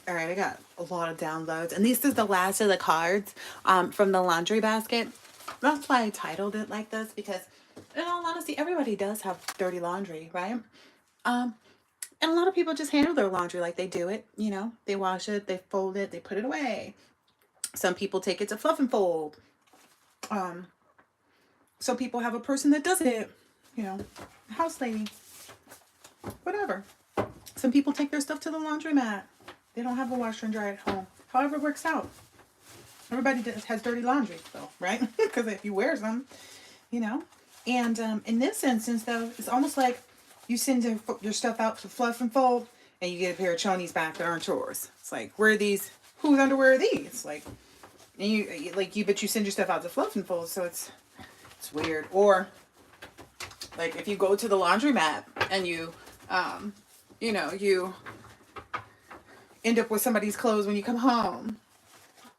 All right, I got a lot of downloads, and this is the last of the cards from the laundry basket. That's why I titled it like this, because in all honesty, everybody does have dirty laundry, right? Um, and a lot of people just handle their laundry like they do it. You know, they wash it, they fold it, they put it away. Some people take it to fluff and fold. Um, some people have a person that does it. You know, house lady, whatever. Some people take their stuff to the laundromat. They don't have a washer and dryer at home. However it works out. Everybody has dirty laundry, though, right? Because if you wear some, you know. And in this instance, though, it's almost like you send your stuff out to fluff and fold, and you get a pair of chonies back that aren't yours. It's like, where are these? Whose underwear are these? Like, and but you send your stuff out to fluff and fold, so it's weird. Or like if you go to the laundromat and you end up with somebody's clothes when you come home.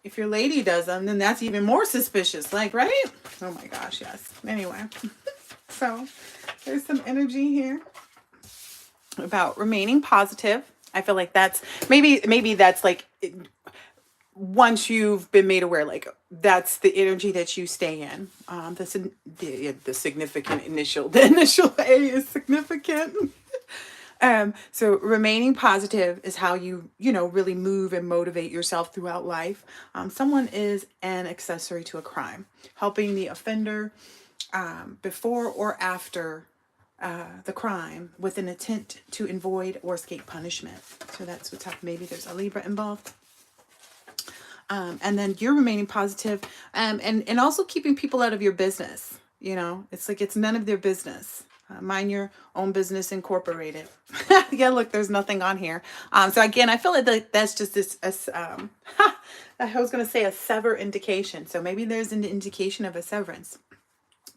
If your lady does them, then that's even more suspicious. Like, right? Oh my gosh, yes. Anyway, so there's some energy here about remaining positive. I feel like that's maybe that's like once you've been made aware, like that's the energy that you stay in. The significant initial, the initial A is significant. So remaining positive is how you really move and motivate yourself throughout life. Someone is an accessory to a crime, helping the offender before or after the crime with an intent to avoid or escape punishment. So that's what's happening. Maybe there's a Libra involved. And then you're remaining positive, and also keeping people out of your business. You know, it's like it's none of their business. Mind your own business, incorporated. Yeah, look, there's nothing on here. So again, I feel like that's just this. I was going to say a sever indication. So maybe there's an indication of a severance.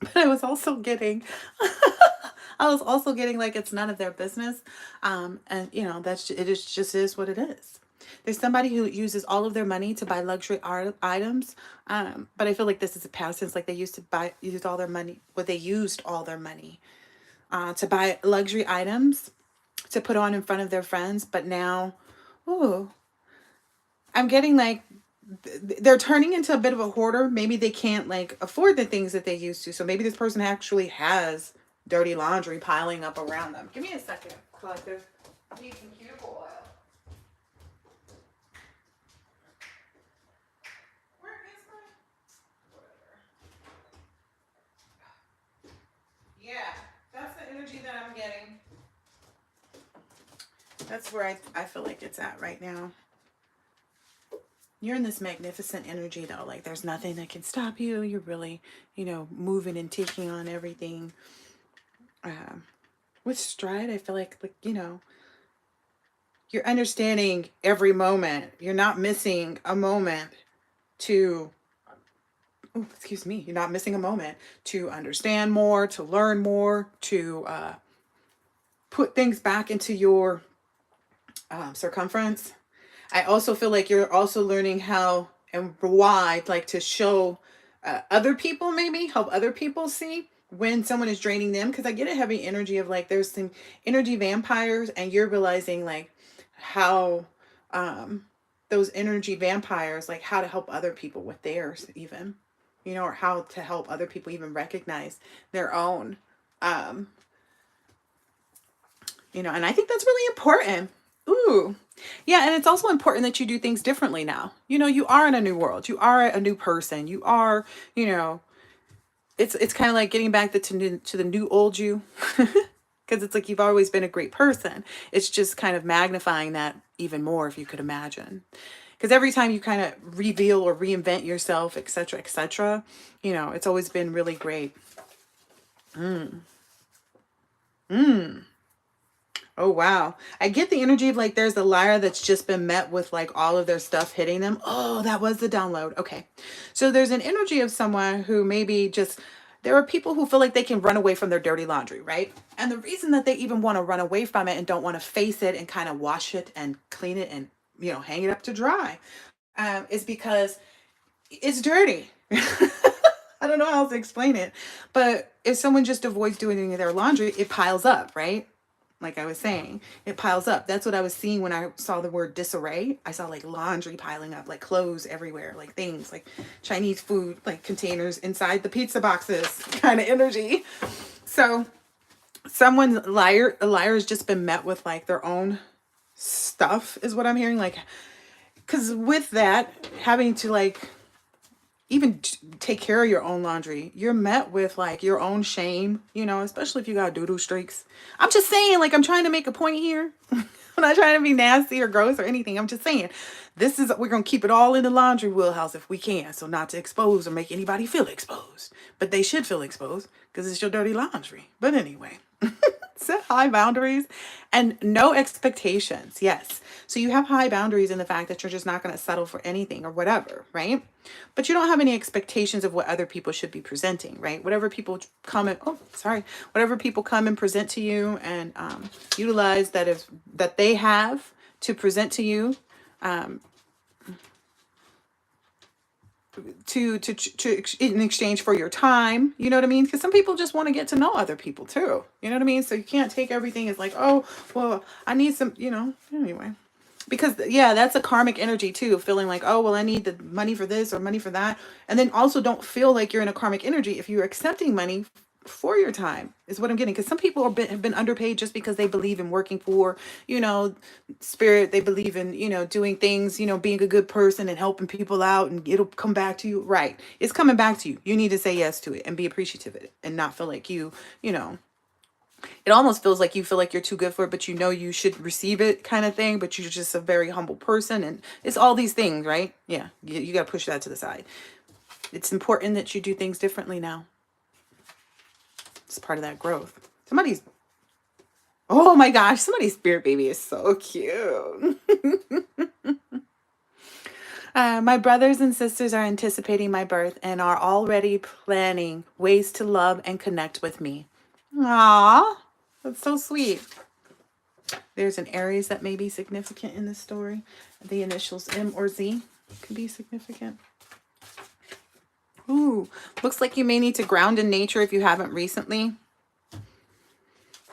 But I was also getting, like it's none of their business. And it is what it is. There's somebody who uses all of their money to buy luxury items, but I feel like this is a past tense. Like they used all their money to buy luxury items to put on in front of their friends. But now, I'm getting like they're turning into a bit of a hoarder. Maybe they can't like afford the things that they used to. So maybe this person actually has dirty laundry piling up around them. Give me a second, collective. I need some cuticle oil. Where is my... Whatever. Yeah, that's the energy that I'm getting. That's where I feel like it's at right now. You're in this magnificent energy, though. Like, there's nothing that can stop you. You're really, moving and taking on everything. With stride, I feel like you're understanding every moment. You're not missing a moment to... Oh, excuse me. You're not missing a moment to understand more, to learn more, to put things back into your circumference. I also feel like you're also learning how and why, like to show other people, maybe help other people see when someone is draining them. Because I get a heavy energy of like there's some energy vampires, and you're realizing like how those energy vampires, like how to help other people with theirs even, or how to help other people even recognize their own, and I think that's really important. Ooh. Yeah, and it's also important that you do things differently now. You are in a new world. You are a new person. You are, it's kind of like getting back to the new old you. Because it's like you've always been a great person. It's just kind of magnifying that even more, if you could imagine. Because every time you kind of reveal or reinvent yourself, etc., it's always been really great. Oh, wow. I get the energy of like there's a liar that's just been met with like all of their stuff hitting them. Oh, that was the download. Okay. So there's an energy of someone who maybe just, there are people who feel like they can run away from their dirty laundry, right? And the reason that they even want to run away from it and don't want to face it and kind of wash it and clean it and, hang it up to dry is because it's dirty. I don't know how else to explain it. But if someone just avoids doing their laundry, it piles up, right? Like I was saying, it piles up. That's what I was seeing when I saw the word disarray. I saw like laundry piling up, like clothes everywhere, like things like Chinese food, like containers inside the pizza boxes kind of energy. So a liar has just been met with like their own stuff is what I'm hearing. Like, because with that, having to like even take care of your own laundry, you're met with like your own shame, you know, especially if you got doo-doo streaks. I'm just saying, like, I'm trying to make a point here. I'm not trying to be nasty or gross or anything. I'm just saying, we're going to keep it all in the laundry wheelhouse if we can. So not to expose or make anybody feel exposed, but they should feel exposed because it's your dirty laundry. But anyway, set high boundaries and no expectations. Yes. So you have high boundaries in the fact that you're just not going to settle for anything or whatever, right? But you don't have any expectations of what other people should be presenting, right? Whatever people come and present to you and utilize that they have to present to you, to in exchange for your time, you know what I mean? Because some people just want to get to know other people too, you know what I mean? So you can't take everything as like, oh, well, I need some, you know, anyway. Because, yeah, that's a karmic energy, too. Feeling like, oh, well, I need the money for this or money for that. And then also don't feel like you're in a karmic energy if you're accepting money for your time, is what I'm getting. Because some people have been underpaid just because they believe in working for, you know, spirit. They believe in, you know, doing things, you know, being a good person and helping people out and it'll come back to you. Right. It's coming back to you. You need to say yes to it and be appreciative of it and not feel like you know, it almost feels like you feel like you're too good for it, but you know you should receive it kind of thing, but you're just a very humble person. And it's all these things, right? Yeah, you got to push that to the side. It's important that you do things differently now. It's part of that growth. Oh my gosh, somebody's spirit baby is so cute. My brothers and sisters are anticipating my birth and are already planning ways to love and connect with me. Aww, that's so sweet. There's an Aries that may be significant in this story. The initials M or Z could be significant. Ooh, looks like you may need to ground in nature if you haven't recently.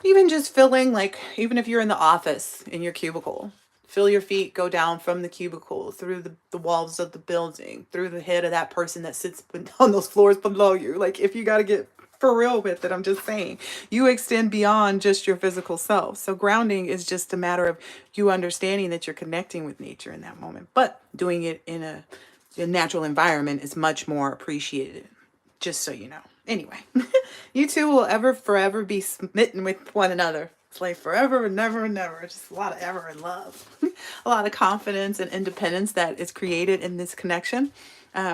Even just feeling like, even if you're in the office in your cubicle, feel your feet go down from the cubicle, through the walls of the building, through the head of that person that sits on those floors below you. Like, if you got to get for real with it, I'm just saying, you extend beyond just your physical self. So grounding is just a matter of you understanding that you're connecting with nature in that moment, but doing it in a natural environment is much more appreciated, just so you know. Anyway, you two will forever be smitten with one another. It's like forever and never and never. Just a lot of ever and love. A lot of confidence and independence that is created in this connection.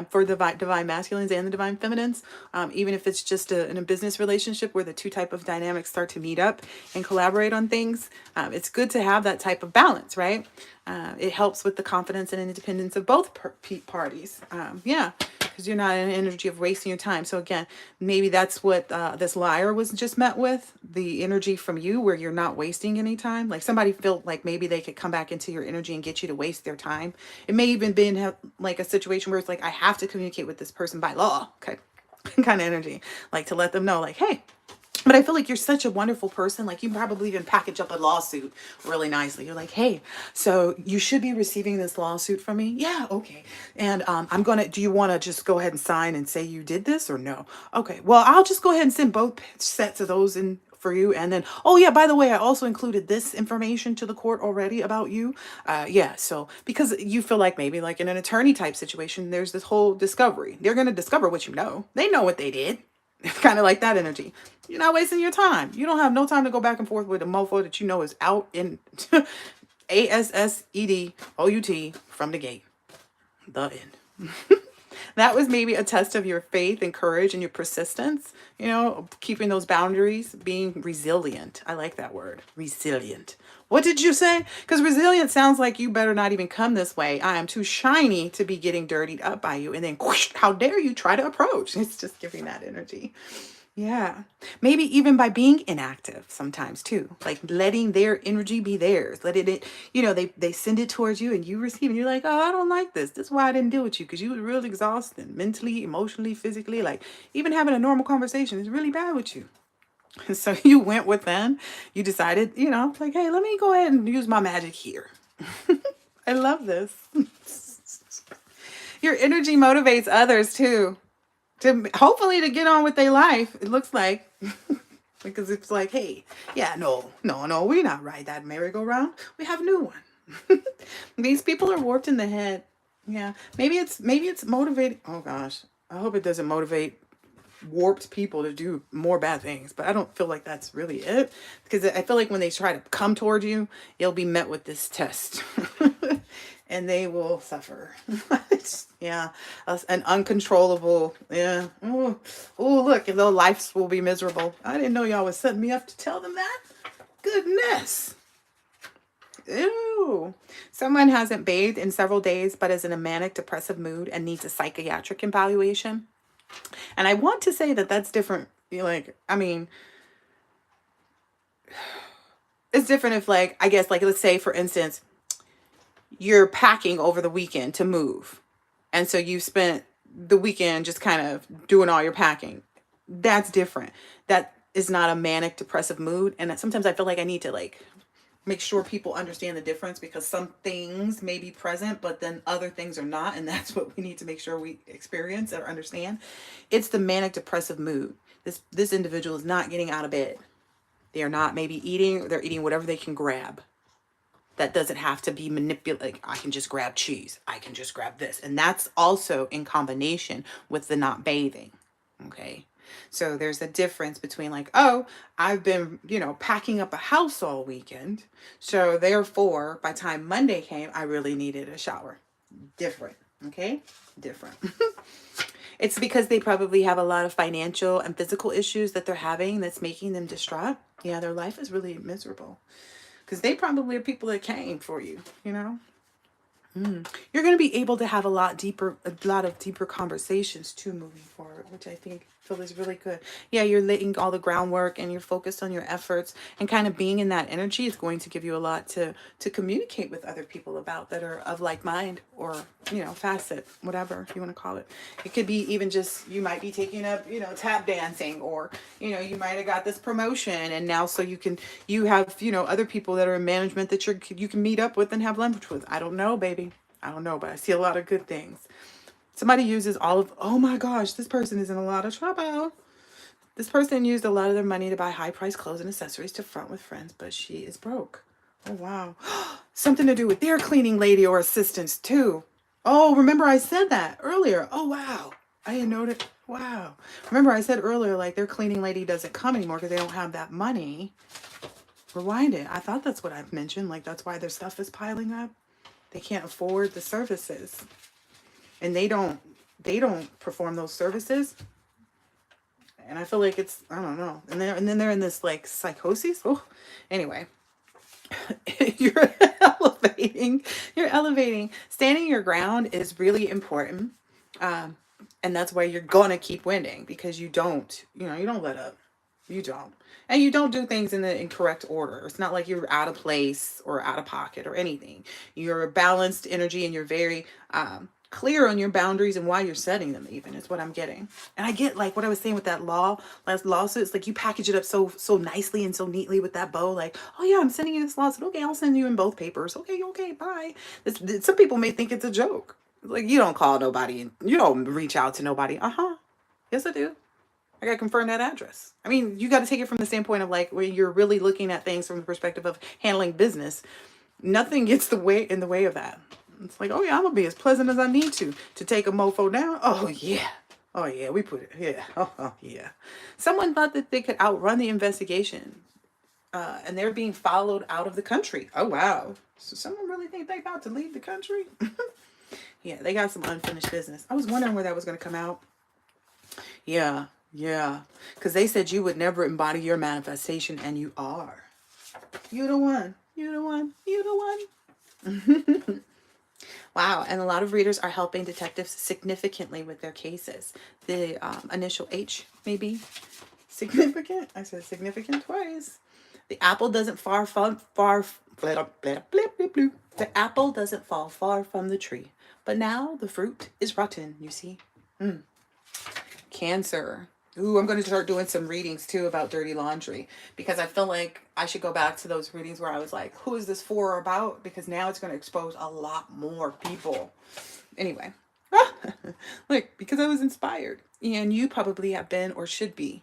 For the divine masculines and the divine feminines, even if it's just in a business relationship where the two type of dynamics start to meet up and collaborate on things, it's good to have that type of balance, right? It helps with the confidence and independence of both parties. Yeah, because you're not in an energy of wasting your time. So again, maybe that's what this liar was just met with, the energy from you where you're not wasting any time. Like somebody felt like maybe they could come back into your energy and get you to waste their time. It may even been like a situation where it's like, I have to communicate with this person by law, okay, kind of energy, like to let them know like, hey, but I feel like you're such a wonderful person. Like you probably even package up a lawsuit really nicely. You're like, hey, so you should be receiving this lawsuit from me. Yeah. Okay. And do you want to just go ahead and sign and say you did this or no? Okay. Well, I'll just go ahead and send both sets of those in for you. And then, oh yeah, by the way, I also included this information to the court already about you. Yeah. So because you feel like maybe like in an attorney type situation, there's this whole discovery. They're going to discover what you know. They know what they did. It's kind of like that energy. You're not wasting your time. You don't have no time to go back and forth with a mofo that you know is out in ASSEDOUT from the gate. The end. That was maybe a test of your faith and courage and your persistence, you know, keeping those boundaries, being resilient. I like that word, resilient. What did you say? Because resilient sounds like you better not even come this way. I am too shiny to be getting dirtied up by you. And then whoosh, how dare you try to approach? It's just giving that energy. Yeah. Maybe even by being inactive sometimes too. Like letting their energy be theirs. Let it, you know, they send it towards you and you receive and you're like, oh, I don't like this. This is why I didn't deal with you. Because you were real exhausted mentally, emotionally, physically. Like even having a normal conversation is really bad with you. So you went within, you decided, you know, like, hey, let me go ahead and use my magic here. I love this. Your energy motivates others too, to hopefully to get on with their life. It looks like, because it's like, hey, yeah, no, we're not right that merry-go-round. We have a new one. These people are warped in the head. Yeah, maybe it's motivating. Oh gosh, I hope it doesn't motivate warped people to do more bad things, but I don't feel like that's really it, because I feel like when they try to come toward you, you'll be met with this test. And they will suffer. Yeah, an uncontrollable, yeah. Oh, look, their lives will be miserable. I didn't know y'all was setting me up to tell them that. Goodness. Ew. Someone hasn't bathed in several days but is in a manic depressive mood and needs a psychiatric evaluation. And I want to say that that's different. Like, I mean, it's different if, like, I guess, like, let's say, for instance, you're packing over the weekend to move. And so you spent the weekend just kind of doing all your packing. That's different. That is not a manic depressive mood. And sometimes I feel like I need to, like, make sure people understand the difference, because some things may be present, but then other things are not. And that's what we need to make sure we experience or understand. It's the manic depressive mood. This individual is not getting out of bed. They are not maybe eating. They're eating whatever they can grab. That doesn't have to be manipulated. I can just grab cheese. I can just grab this. And that's also in combination with the not bathing. Okay. So there's a difference between, like, oh, I've been, you know, packing up a house all weekend. So therefore, by the time Monday came, I really needed a shower. Different. Okay. Different. It's because they probably have a lot of financial and physical issues that they're having that's making them distraught. Yeah, their life is really miserable. Because they probably are people that came for you, you know. You're going to be able to have a lot of deeper conversations too moving forward, which I feel is really good. Yeah, you're laying all the groundwork and you're focused on your efforts, and kind of being in that energy is going to give you a lot to communicate with other people about, that are of like mind, or, you know, facet, whatever you want to call it. It could be even just, you might be taking up, you know, tap dancing, or, you know, you might have got this promotion, and now so you have, you know, other people that are in management that you can meet up with and have lunch with. I don't know, baby. I don't know, but I see a lot of good things. Somebody uses oh my gosh, this person is in a lot of trouble. This person used a lot of their money to buy high-priced clothes and accessories to front with friends, but she is broke. Oh, wow. Something to do with their cleaning lady or assistants, too. Oh, remember I said that earlier. Oh, wow. I didn't know that. Wow. Remember I said earlier, like, their cleaning lady doesn't come anymore because they don't have that money. Rewind it. I thought that's what I've mentioned. Like, that's why their stuff is piling up. They can't afford the services, and they don't perform those services. And I feel like it's, I don't know. And then they're in this, like, psychosis. Oh, anyway, you're elevating. Standing your ground is really important. And that's why you're going to keep winning, because you don't let up. You don't. And you don't do things in the incorrect order. It's not like you're out of place or out of pocket or anything. You're a balanced energy, and you're very clear on your boundaries and why you're setting them, even, is what I'm getting. And I get, like, what I was saying with that last lawsuit. It's like you package it up so nicely and so neatly with that bow. Like, oh yeah, I'm sending you this lawsuit. Okay, I'll send you in both papers. Okay, bye. Some people may think it's a joke. Like, you don't call nobody and you don't reach out to nobody. Yes, I do. I gotta confirm that address. I mean, you got to take it from the standpoint of, like, where you're really looking at things from the perspective of handling business. Nothing gets in the way of that. It's like, oh yeah, I'm gonna be as pleasant as I need to take a mofo down. Oh yeah, we put it. Yeah. Oh yeah. Someone thought that they could outrun the investigation, and they're being followed out of the country. Oh wow. So someone really think they about to leave the country? Yeah, they got some unfinished business. I was wondering where that was gonna come out. Yeah. Yeah, because they said you would never embody your manifestation, and you are. You the one. You the one. You the one. Wow, and a lot of readers are helping detectives significantly with their cases. The initial H may be significant. I said significant twice. The apple doesn't fall far. The apple doesn't fall far from the tree, but now the fruit is rotten. You see. Cancer. Ooh, I'm going to start doing some readings too about dirty laundry, because I feel like I should go back to those readings where I was like, who is this for or about? Because now it's going to expose a lot more people. Anyway, look, because I was inspired. And you probably have been or should be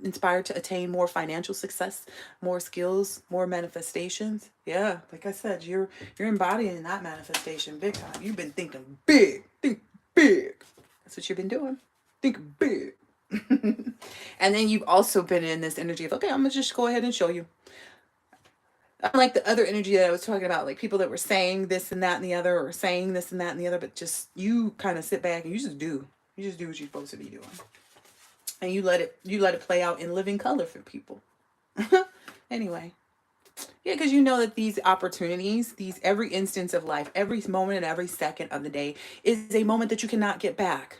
inspired to attain more financial success, more skills, more manifestations. Yeah, like I said, you're embodying that manifestation big time. You've been thinking big. Think big. That's what you've been doing. Think big. And then you've also been in this energy of, okay, I'm gonna just go ahead and show you. Unlike the other energy that I was talking about, like people that were saying this and that and the other, or saying this and that and the other, but just you kind of sit back and you just do. You just do what you're supposed to be doing. And you let it play out in living color for people. Anyway. Yeah, because you know that these opportunities, every instance of life, every moment and every second of the day is a moment that you cannot get back.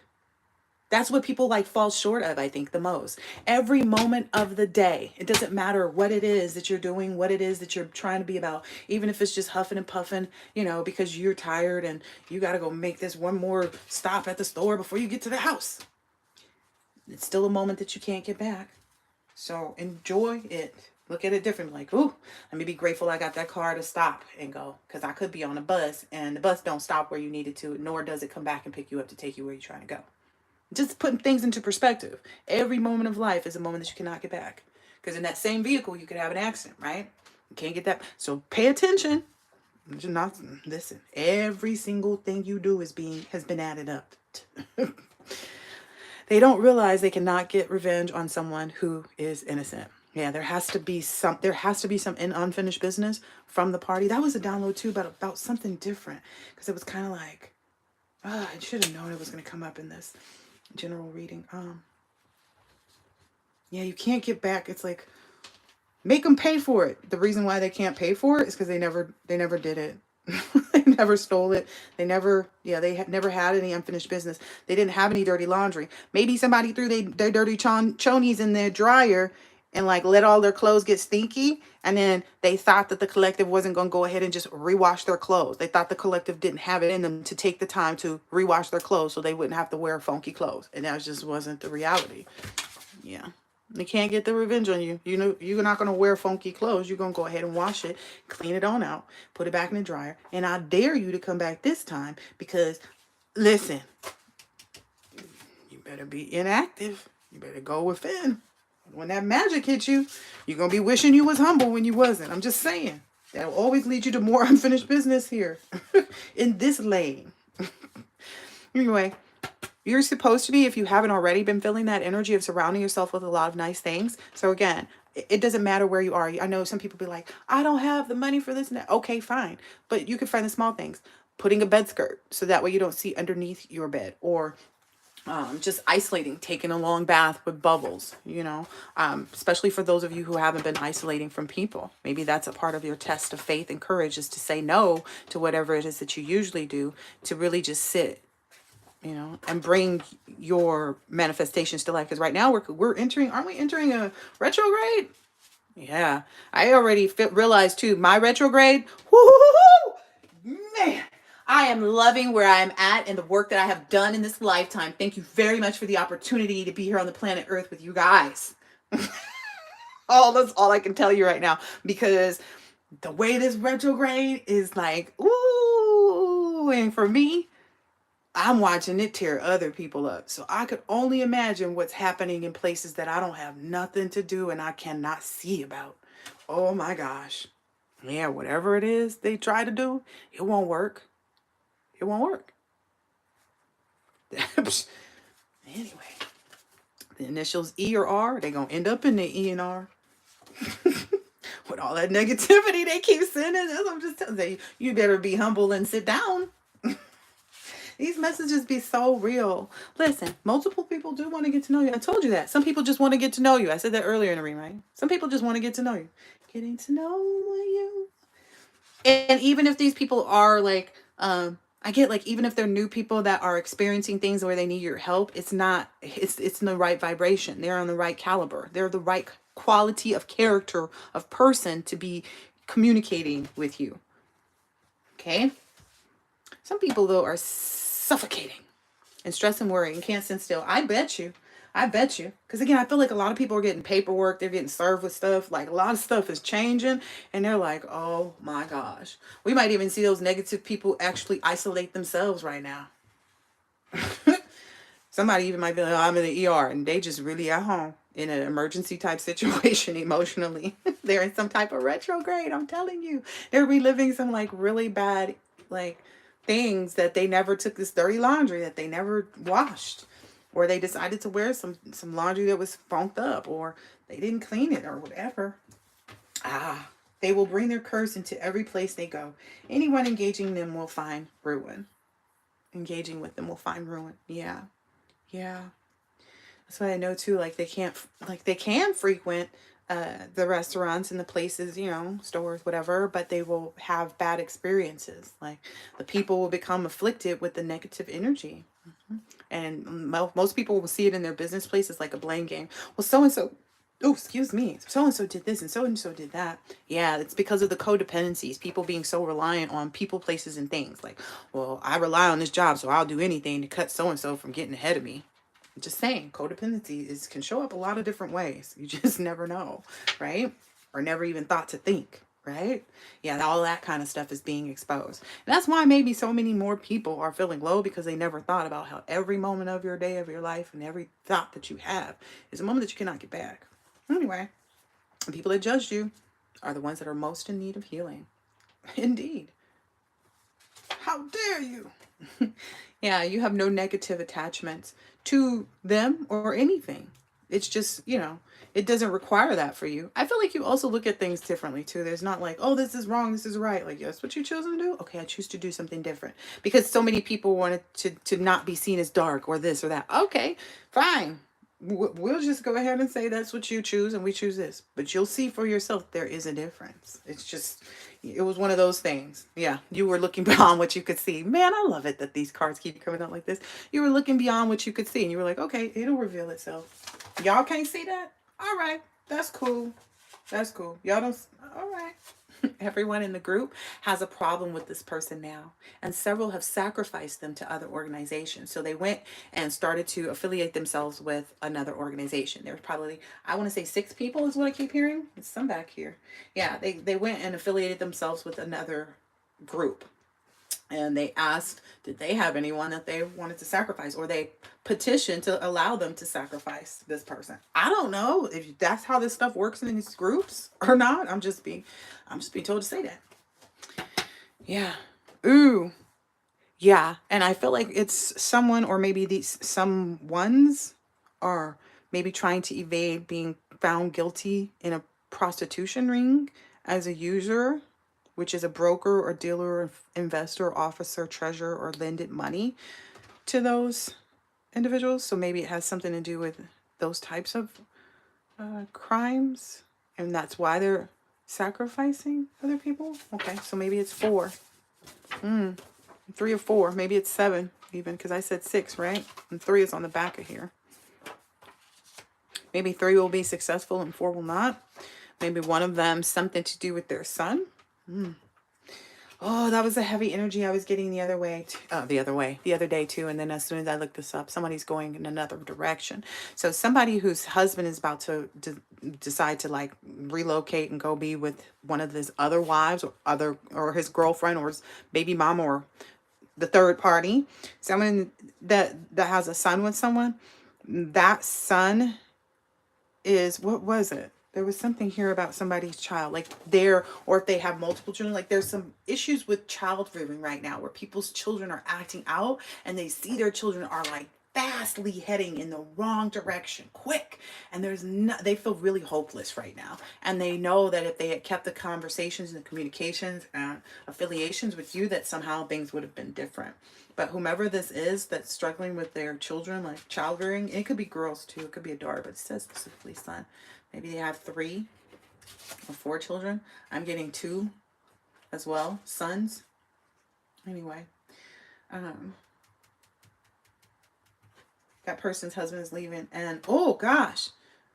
That's what people like fall short of, I think, the most. Every moment of the day. It doesn't matter what it is that you're doing, what it is that you're trying to be about. Even if it's just huffing and puffing, because you're tired and you got to go make this one more stop at the store before you get to the house. It's still a moment that you can't get back. So enjoy it. Look at it differently. Like, ooh, let me be grateful I got that car to stop and go. Because I could be on a bus and the bus don't stop where you needed to, nor does it come back and pick you up to take you where you're trying to go. Just putting things into perspective. Every moment of life is a moment that you cannot get back. Because in that same vehicle, you could have an accident, right? You can't get that. So pay attention. Listen. Every single thing you do has been added up. They don't realize they cannot get revenge on someone who is innocent. Yeah, there has to be some unfinished business from the party. That was a download too, but about something different. Because it was kind of like, I should have known it was going to come up in this general reading. Yeah, you can't get back. It's like, make them pay for it. The reason why they can't pay for it is because they never did it. They never stole it. They never had any unfinished business. They didn't have any dirty laundry. Maybe somebody threw their dirty chonies in their dryer and like let all their clothes get stinky, and then they thought that the collective wasn't going to go ahead and just rewash their clothes. They thought the collective didn't have it in them to take the time to rewash their clothes so they wouldn't have to wear funky clothes, and that just wasn't the reality. Yeah. They can't get the revenge on you. You're not going to wear funky clothes. You're going to go ahead and wash it, clean it on out, put it back in the dryer. And I dare you to come back this time because, listen, you better be inactive. You better go within. When that magic hits you, you're going to be wishing you was humble when you wasn't. I'm just saying. That will always lead you to more unfinished business here in this lane. Anyway. You're supposed to be, if you haven't already been feeling that energy of surrounding yourself with a lot of nice things. So again, it doesn't matter where you are. I know some people be like, I don't have the money for this and that. Okay, fine. But you can find the small things. Putting a bed skirt so that way you don't see underneath your bed. Or just isolating, taking a long bath with bubbles, especially for those of you who haven't been isolating from people. Maybe that's a part of your test of faith and courage, is to say no to whatever it is that you usually do, to really just sit. And bring your manifestations to life. Because right now aren't we entering a retrograde? Yeah, I already realized too, my retrograde, man, I am loving where I am at and the work that I have done in this lifetime. Thank you very much for the opportunity to be here on the planet Earth with you guys. That's all I can tell you right now, because the way this retrograde is like, ooh, and for me, I'm watching it tear other people up. So I could only imagine what's happening in places that I don't have nothing to do and I cannot see about. Oh my gosh. Yeah, whatever it is they try to do, it won't work. It won't work. Anyway, the initials E or R, they're going to end up in the E and R. With all that negativity they keep sending us, I'm just telling you, you better be humble and sit down. These messages be so real. Listen, multiple people do want to get to know you. I told you that. Some people just want to get to know you. I said that earlier in the reading, right? Some people just want to get to know you. Getting to know you. And even if these people are like, I get like, even if they're new people that are experiencing things where they need your help, it's in the right vibration. They're on the right caliber. They're the right quality of character of person to be communicating with you. Okay? Some people, though, are suffocating and stress and worry and can't stand still. I bet you I bet you. Because again, I feel like a lot of people are getting paperwork. They're getting served with stuff. Like a lot of stuff is changing. And they're like, oh my gosh. We might even see those negative people actually isolate themselves right now. Somebody even might be like, oh, I'm in the ER. And they just really at home in an emergency type situation emotionally. They're in some type of retrograde. I'm telling you. They're reliving some like really bad like things that they never took, this dirty laundry that they never washed. Or they decided to wear some laundry that was funked up, or they didn't clean it, or whatever. They will bring their curse into every place they go. Anyone engaging them will find ruin. Engaging with them will find ruin. Yeah. Yeah. That's what I know too. Like they can frequent the restaurants and the places, you know, stores, whatever, but they will have bad experiences. Like the people will become afflicted with the negative energy. And most people will see it in their business places like a blame game. Well, so-and-so, oh, excuse me, so-and-so did this and so did that. Yeah, it's because of the codependencies, people being so reliant on people, places, and things. Like, well, I rely on this job, so I'll do anything to cut so-and-so from getting ahead of me. I'm just saying, codependency can show up a lot of different ways. You just never know, right? Or never even thought to think. Right? Yeah, all that kind of stuff is being exposed. And that's why maybe so many more people are feeling low, because they never thought about how every moment of your day, of your life, and every thought that you have is a moment that you cannot get back. Anyway, the people that judged you are the ones that are most in need of healing. Indeed. How dare you? Yeah, you have no negative attachments to them or anything. It's just, you know, it doesn't require that for you. I feel like you also look at things differently too. There's not like, oh, this is wrong, this is right. Like, that's what you choose to do? Okay, I choose to do something different. Because so many people wanted to not be seen as dark or this or that. Okay, fine. We'll just go ahead and say that's what you choose and we choose this. But you'll see for yourself there is a difference. It's just, it was one of those things. Yeah, you were looking beyond what you could see. Man, I love it that these cards keep coming out like this. You were looking beyond what you could see and you were like, okay, it'll reveal itself. Y'all can't see that? All right, that's cool. That's cool. Y'all don't, all right. Everyone in the group has a problem with this person now, and several have sacrificed them to other organizations. So they went and started to affiliate themselves with another organization. There's probably, I want to say 6 people is what I keep hearing. It's some back here. Yeah, they went and affiliated themselves with another group. And they asked, did they have anyone that they wanted to sacrifice, or they petitioned to allow them to sacrifice this person. I don't know if that's how this stuff works in these groups or not. I'm just being told to say that. Yeah. Ooh. Yeah. And I feel like it's someone, or maybe these some ones are maybe trying to evade being found guilty in a prostitution ring as a user, which is a broker or dealer, investor, officer, treasurer, or lended money to those individuals. So maybe it has something to do with those types of crimes, and that's why they're sacrificing other people. Okay, so maybe it's 4. 3 or 4. Maybe it's 7 even, because I said 6, right? And 3 is on the back of here. Maybe 3 will be successful and 4 will not. Maybe one of them something to do with their son. Oh, that was a heavy energy I was getting the other day too. And then as soon as I looked this up, somebody's going in another direction. So somebody whose husband is about to decide to like relocate and go be with one of his other wives, or his girlfriend, or his baby mom, or the third party, someone that has a son with someone. That son is, what was it? There was something here about somebody's child, like or if they have multiple children, like there's some issues with child rearing right now where people's children are acting out and they see their children are like fastly heading in the wrong direction, quick. And they feel really hopeless right now. And they know that if they had kept the conversations and the communications and affiliations with you, that somehow things would have been different. But whomever this is that's struggling with their children, like child rearing, it could be girls too, it could be a daughter, but it says specifically son. Maybe they have 3 or 4 children. I'm getting 2 as well, sons. Anyway, that person's husband is leaving, and oh gosh.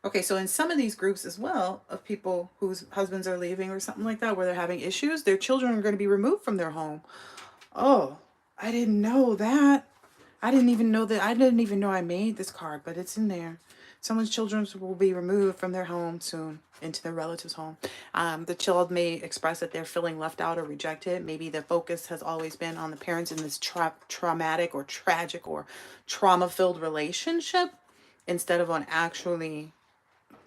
Okay, so in some of these groups as well, of people whose husbands are leaving or something like that, where they're having issues, their children are going to be removed from their home. Oh, I didn't know that. I didn't even know that. I didn't even know I made this card, but it's in there. Someone's children will be removed from their home soon into their relative's home. The child may express that they're feeling left out or rejected. Maybe the focus has always been on the parents in this traumatic or tragic or trauma-filled relationship instead of on actually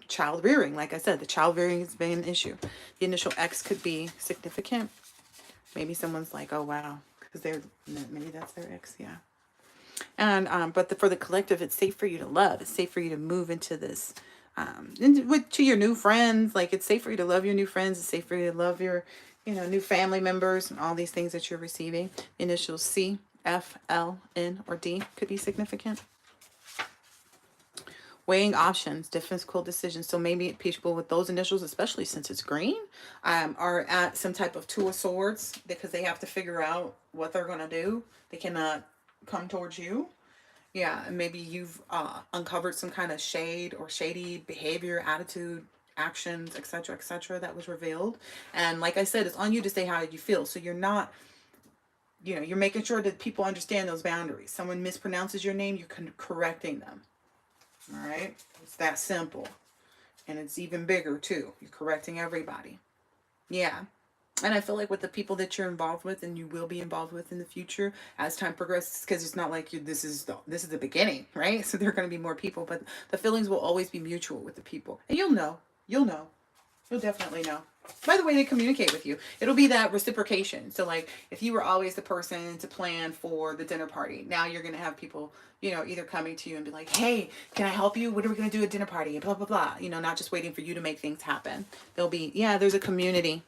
child rearing. Like I said, the child rearing has been an issue. The initial X could be significant. Maybe someone's like, oh, wow, because maybe that's their ex, yeah. And but for the collective, it's safe for you to love. It's safe for you to move into this, to your new friends. Like, it's safe for you to love your new friends. It's safe for you to love your, new family members and all these things that you're receiving. Initials C, F, L, N, or D could be significant. Weighing options, difficult decisions. So maybe people with those initials, especially since it's green, are at some type of Two of Swords because they have to figure out what they're going to do. They cannot come towards you. Yeah, and maybe you've uncovered some kind of shade or shady behavior, attitude, actions, etc., that was revealed. And like I said, it's on you to say how you feel. So you're not, you're making sure that people understand those boundaries. Someone mispronounces your name, you're correcting them. All right? It's that simple. And it's even bigger, too. You're correcting everybody. Yeah. And I feel like with the people that you're involved with and you will be involved with in the future as time progresses, because it's not like this is the beginning, right? So there are going to be more people, but the feelings will always be mutual with the people. And you'll know. You'll definitely know. By the way they communicate with you, it'll be that reciprocation. So like if you were always the person to plan for the dinner party, now you're going to have people, either coming to you and be like, hey, can I help you? What are we going to do at dinner party? Blah, blah, blah. Not just waiting for you to make things happen. There'll be, there's a community.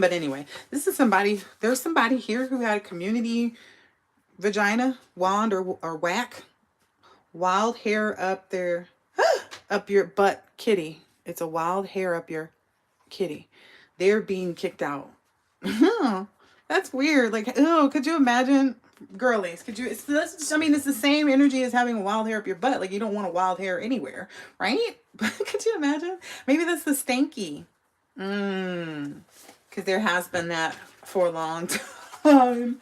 But anyway, there's somebody here who had a community vagina, wand, or whack, wild hair up up your butt, kitty. It's a wild hair up your kitty. They're being kicked out. That's weird. Like, oh, could you imagine, girlies? Could you? It's the same energy as having a wild hair up your butt. Like, you don't want a wild hair anywhere, right? But could you imagine? Maybe that's the stanky. Because there has been that for a long time.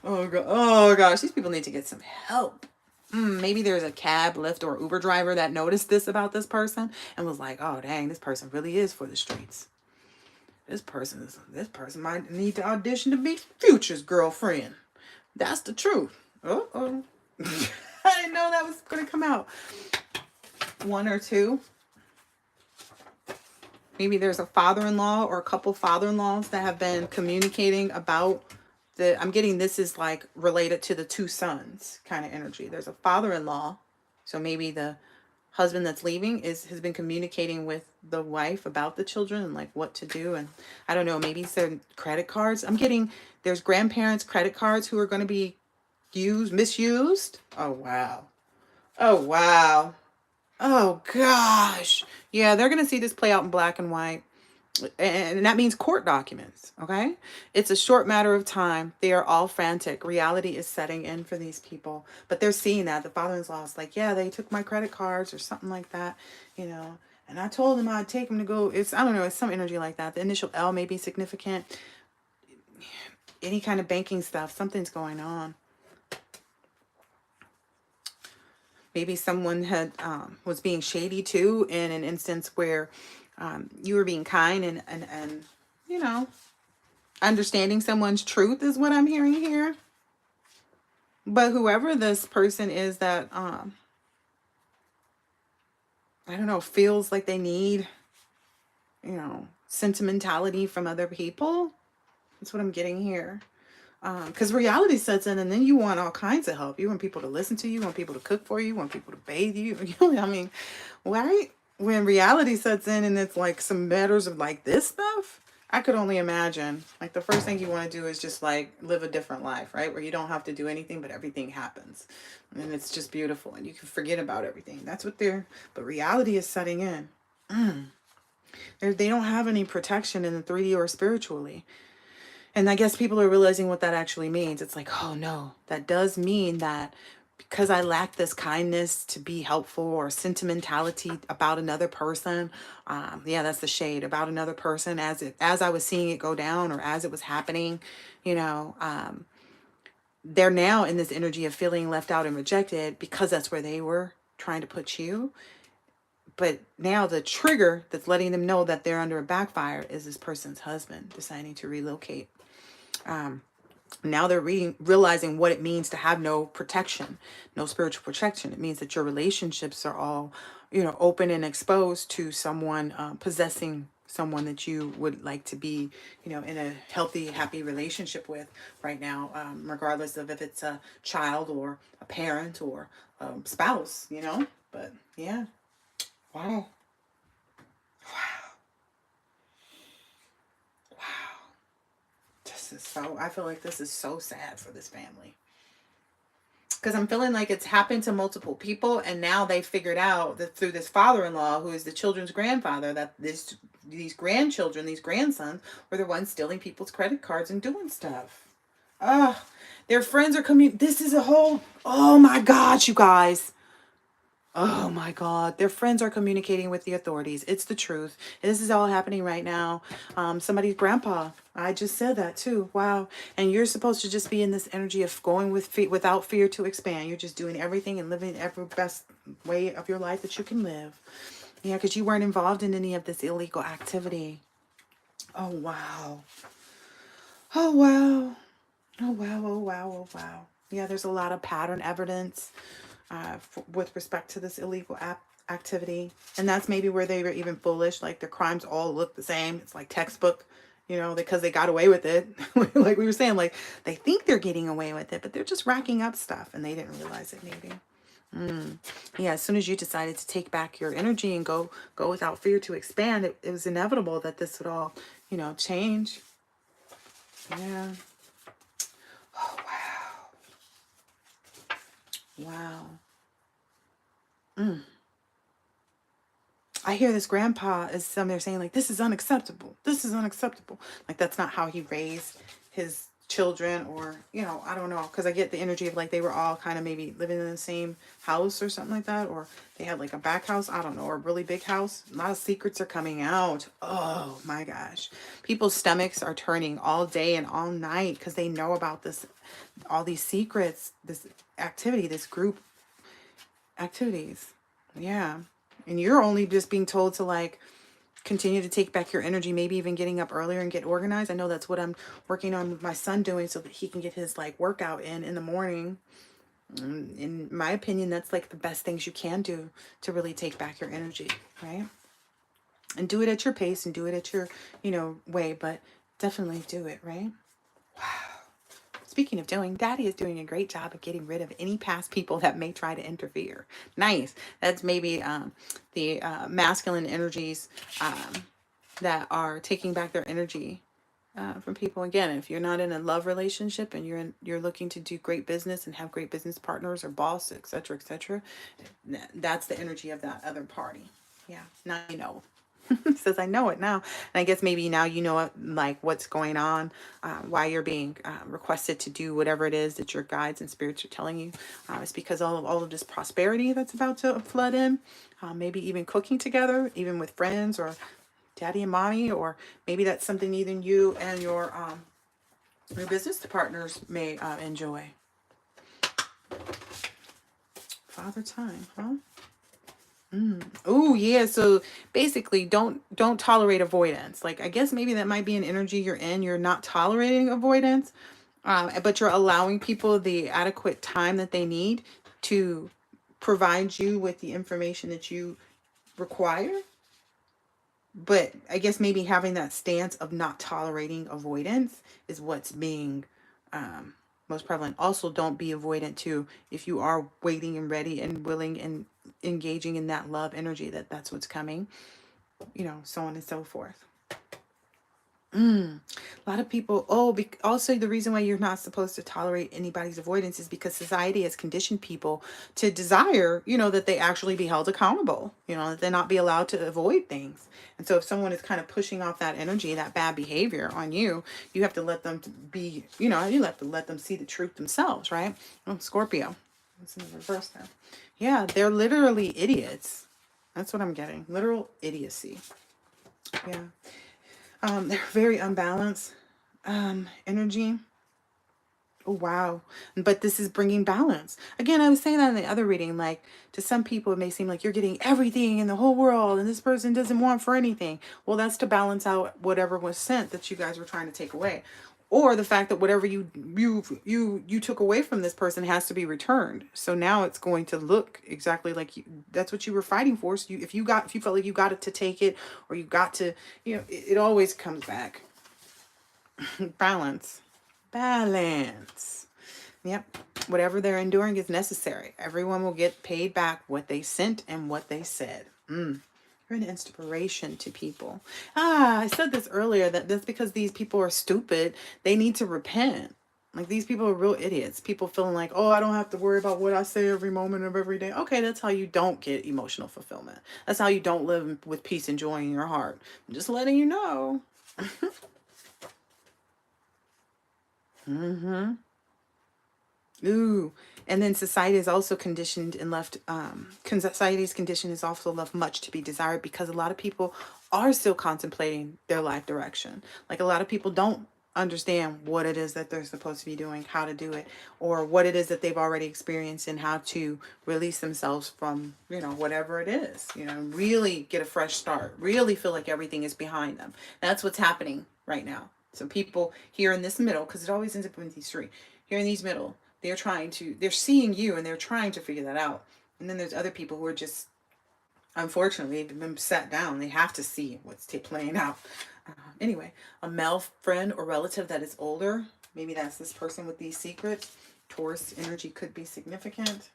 Oh gosh, these people need to get some help. Maybe there's a cab, Lyft, or Uber driver that noticed this about this person and was like, oh dang, this person really is for the streets. This person might need to audition to be Future's girlfriend. That's the truth. I didn't know that was going to come out. One or two. Maybe there's a father-in-law or a couple father-in-laws that have been communicating about I'm getting this is like related to the two sons kind of energy. There's a father-in-law. So maybe the husband that's leaving has been communicating with the wife about the children and like what to do. And I don't know, maybe some credit cards. I'm getting there's grandparents' credit cards who are going to be misused. Oh, wow. Oh, wow. Oh, gosh. Yeah, they're going to see this play out in black and white. And that means court documents, okay? It's a short matter of time. They are all frantic. Reality is setting in for these people. But they're seeing that. The father-in-law is like, yeah, they took my credit cards or something like that, And I told them I'd take them to go. I don't know, it's some energy like that. The initial L may be significant. Any kind of banking stuff, something's going on. Maybe someone was being shady too in an instance where you were being kind and understanding someone's truth is what I'm hearing here. But whoever this person is that, I don't know, feels like they need, sentimentality from other people. That's what I'm getting here. Because reality sets in and then you want all kinds of help. You want people to listen to you, you want people to cook for you, you want people to bathe you. I mean, right? When reality sets in and it's like some matters of like this stuff, I could only imagine. Like the first thing you want to do is just like live a different life, right? Where you don't have to do anything, but everything happens. And it's just beautiful and you can forget about everything. That's what but reality is setting in. They don't have any protection in the 3D or spiritually. And I guess people are realizing what that actually means. It's like, oh no, that does mean that because I lack this kindness to be helpful or sentimentality about another person. Yeah, that's the shade about another person as I was seeing it go down or as it was happening, they're now in this energy of feeling left out and rejected because that's where they were trying to put you. But now the trigger that's letting them know that they're under a backfire is this person's husband deciding to relocate. Now they're realizing what it means to have no protection, no spiritual protection. It means that your relationships are all, open and exposed to someone possessing someone that you would like to be, in a healthy, happy relationship with right now, regardless of if it's a child or a parent or a spouse, But yeah, wow. This is so, I feel like this is so sad for this family. Because I'm feeling like it's happened to multiple people, and now they figured out that through this father-in-law, who is the children's grandfather, that these grandchildren, these grandsons, were the ones stealing people's credit cards and doing stuff. Ugh. Their friends are coming. This is a whole, oh my gosh, you guys. Oh my God, their friends are communicating with the authorities. It's the truth. This is all happening right now. Somebody's grandpa. I just said that too. Wow. And you're supposed to just be in this energy of going without fear to expand. You're just doing everything and living every best way of your life that you can live. Yeah, because you weren't involved in any of this illegal activity. Oh, wow. Oh, wow. Oh, wow. Oh, wow. Oh, wow. Yeah, there's a lot of pattern evidence with respect to this illegal activity. And that's maybe where they were even foolish. Like their crimes all look the same. It's like textbook, because they got away with it. Like we were saying, like they think they're getting away with it, but they're just racking up stuff and they didn't realize it maybe. Yeah, as soon as you decided to take back your energy and go without fear to expand, it was inevitable that this would all, change. Yeah. Oh, wow. Wow. I hear this grandpa is they're saying like, this is unacceptable. This is unacceptable. Like that's not how he raised his children, or, I don't know. Cause I get the energy of like, they were all kind of maybe living in the same house or something like that. Or they had like a back house. I don't know. Or a really big house. A lot of secrets are coming out. Oh my gosh. People's stomachs are turning all day and all night because they know about this, all these secrets, this activity, this group activities. Yeah. And you're only just being told to like continue to take back your energy, maybe even getting up earlier and get organized. I know that's what I'm working on with my son doing so that he can get his like workout in the morning. In my opinion, that's like the best things you can do to really take back your energy, right? And do it at your pace and do it at your, way, but definitely do it, right? Wow. Speaking of doing, Daddy is doing a great job of getting rid of any past people that may try to interfere. Nice. That's maybe the masculine energies that are taking back their energy from people. Again, if you're not in a love relationship and you're looking to do great business and have great business partners or boss, etc., etc., that's the energy of that other party. Yeah. Now you know. Says I know it now, and I guess maybe now you know like what's going on, why you're being requested to do whatever it is that your guides and spirits are telling you. It's because all of this prosperity that's about to flood in, maybe even cooking together, even with friends or daddy and mommy, or maybe that's something even you and your business partners may enjoy. Father time, huh? Oh yeah, so basically don't tolerate avoidance. Like I guess maybe that might be an energy you're in. You're not tolerating avoidance, but you're allowing people the adequate time that they need to provide you with the information that you require. But I guess maybe having that stance of not tolerating avoidance is what's being most prevalent. Also, don't be avoidant too. If you are waiting and ready and willing and engaging in that love energy, that's what's coming, so on and so forth. A lot of people, also the reason why you're not supposed to tolerate anybody's avoidance is because society has conditioned people to desire, that they actually be held accountable, that they not be allowed to avoid things. And so if someone is kind of pushing off that energy, that bad behavior on you, you have to let them be, you have to let them see the truth themselves, right? Oh, Scorpio. It's in the reverse now. Yeah, they're literally idiots. That's what I'm getting. Literal idiocy. Yeah. They're very unbalanced energy. Oh, wow. But this is bringing balance. Again, I was saying that in the other reading, like to some people, it may seem like you're getting everything in the whole world and this person doesn't want for anything. Well, that's to balance out whatever was sent that you guys were trying to take away. Or the fact that whatever you took away from this person has to be returned. So now it's going to look exactly like that's what you were fighting for. So if you felt like you got it to take it, or you got to, it always comes back. Balance. Balance. Yep. Whatever they're enduring is necessary. Everyone will get paid back what they sent and what they said. You're an inspiration to people. I said this earlier, that that's because these people are stupid. They need to repent. Like, these people are real idiots. People feeling like, oh, I don't have to worry about what I say every moment of every day. Okay, that's how you don't get emotional fulfillment. That's how you don't live with peace and joy in your heart. I'm just letting you know. Ooh, and then society is also conditioned and left, society's condition is also left much to be desired, because a lot of people are still contemplating their life direction. Like, a lot of people don't understand what it is that they're supposed to be doing, how to do it, or what it is that they've already experienced and how to release themselves from, whatever it is, really get a fresh start, really feel like everything is behind them. That's what's happening right now. So people here in this middle, because it always ends up with these three, here in these middle, they're seeing you and they're trying to figure that out. And then there's other people who are just, unfortunately, they've been sat down. They have to see what's playing out. Anyway, a male friend or relative that is older, maybe that's this person with these secrets. Taurus energy could be significant.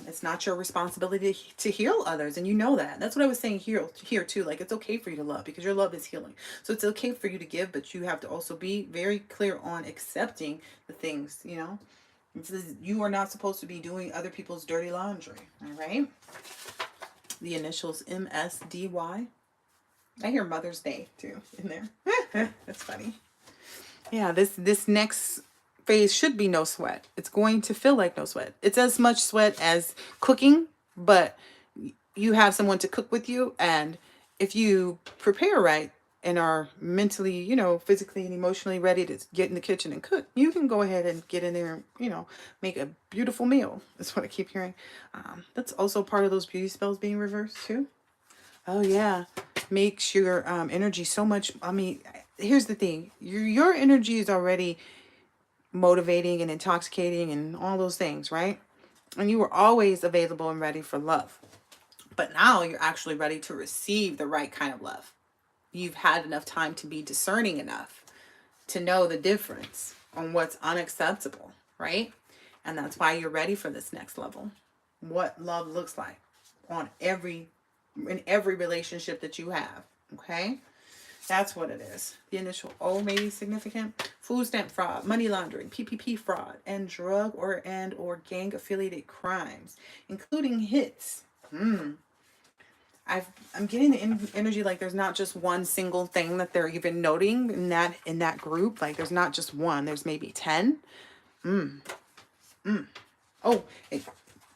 It's not your responsibility to heal others, and you know that. That's what I was saying here too. Like, it's okay for you to love, because your love is healing. So it's okay for you to give, but you have to also be very clear on accepting the things, You are not supposed to be doing other people's dirty laundry, all right? The initials MSDY. I hear Mother's Day too in there. That's funny. Yeah, this next phase should be no sweat. It's going to feel like no sweat. It's as much sweat as cooking, but you have someone to cook with you, and if you prepare right and are mentally, physically and emotionally ready to get in the kitchen and cook, you can go ahead and get in there and, make a beautiful meal. That's what I keep hearing. That's also part of those beauty spells being reversed too. Oh yeah, makes your energy so much. I mean, here's the thing: your energy is already motivating and intoxicating and all those things, right? And you were always available and ready for love, but now you're actually ready to receive the right kind of love. You've had enough time to be discerning enough to know the difference on what's unacceptable, right? And that's why you're ready for this next level. What love looks like in every relationship that you have, okay? That's what it is. The initial O may be significant. Food stamp fraud, money laundering, PPP fraud, and drug or gang affiliated crimes, including hits. I'm getting the energy like there's not just one single thing that they're even noting in that group. Like, there's not just one. There's maybe 10. Oh,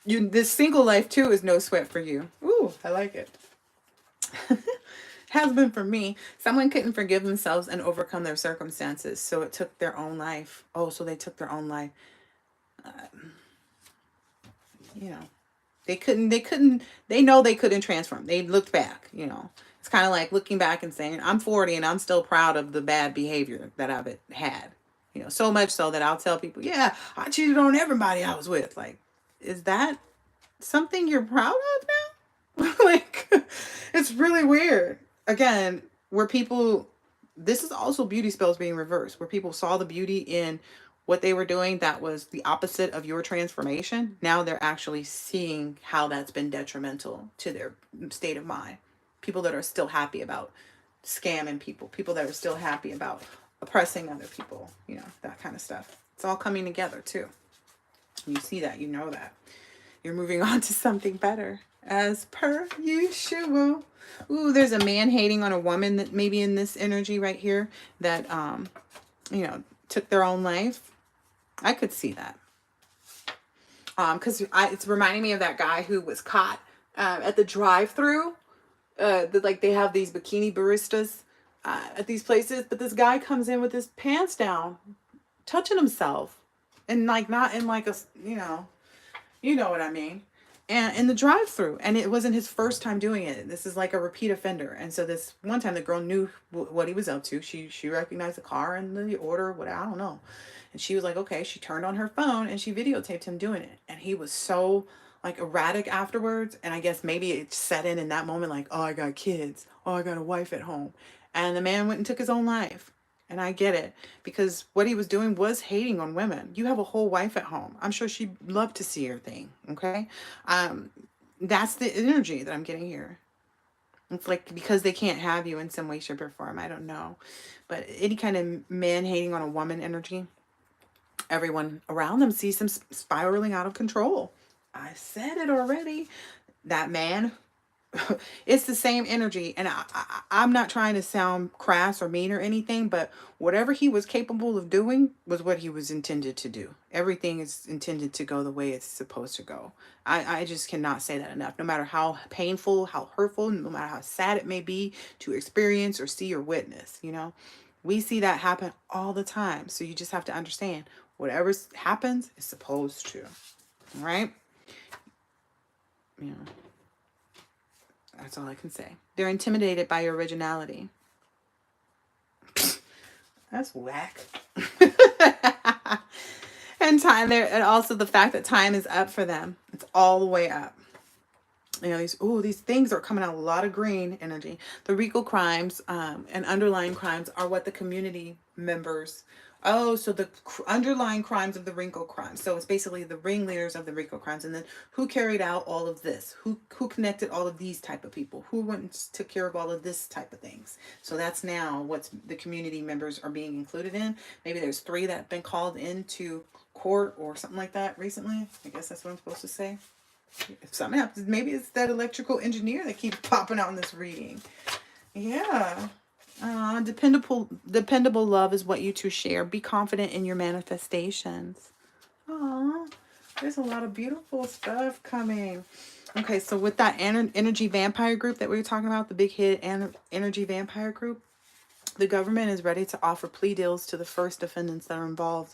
this single life too is no sweat for you. Ooh, I like it. Has been for me. Someone couldn't forgive themselves and overcome their circumstances, so it took their own life. Oh, so they took their own life. They know they couldn't transform. They looked back, It's kind of like looking back and saying, I'm 40 and I'm still proud of the bad behavior that I've had. So much so that I'll tell people, yeah, I cheated on everybody I was with. Like, is that something you're proud of now? Like, it's really weird. Again, this is also beauty spells being reversed, where people saw the beauty in what they were doing that was the opposite of your transformation. Now they're actually seeing how that's been detrimental to their state of mind. People that are still happy about scamming people that are still happy about oppressing other people, that kind of stuff. It's all coming together too. You see that, you know that. You're moving on to something better, as per usual. Ooh, there's a man hating on a woman that maybe in this energy right here that, took their own life. I could see that. Because it's reminding me of that guy who was caught at the drive-thru. They have these bikini baristas at these places, but this guy comes in with his pants down, touching himself. And like not in like a, you know what I mean. And in the drive-through, and it wasn't his first time doing it. This is like a repeat offender. And so this one time the girl knew what he was up to. She recognized the car and the order, what, I don't know. And she was like, okay. She turned on her phone and she videotaped him doing it. And he was so like erratic afterwards. And I guess maybe it set in that moment, like, oh, I got kids. Oh, I got a wife at home. And the man went and took his own life. And I get it, because what he was doing was hating on women. You have a whole wife at home. I'm sure she'd love to see your thing. Okay. Um, that's the energy that I'm getting here. It's like because they can't have you in some way, shape, or form. I don't know. But any kind of man hating on a woman energy, everyone around them sees them spiraling out of control. I said it already. That man, it's the same energy. And I'm not trying to sound crass or mean or anything, but whatever he was capable of doing was what he was intended to do. Everything is intended to go the way it's supposed to go. I just cannot say that enough. No matter how painful, how hurtful, no matter how sad it may be to experience or see or witness, we see that happen all the time. So you just have to understand whatever happens is supposed to. Right? That's all I can say. They're intimidated by your originality. That's whack. And time there, and also the fact that time is up for them. It's all the way up. These things are coming out a lot of green energy. The RICO crimes and underlying crimes are what the community members. Oh, so the underlying crimes of the RICO crimes. So it's basically the ringleaders of the RICO crimes, and then who carried out all of this? Who connected all of these type of people? Who went and took care of all of this type of things? So that's now what the community members are being included in. Maybe there's 3 that have been called into court or something like that recently. I guess that's what I'm supposed to say. If something happens, maybe it's that electrical engineer that keeps popping out in this reading. Yeah. Dependable love is what you two share. Be confident in your manifestations. Aw, there's a lot of beautiful stuff coming. Okay, so with that energy vampire group that we were talking about, the big hit energy vampire group, the government is ready to offer plea deals to the first defendants that are involved.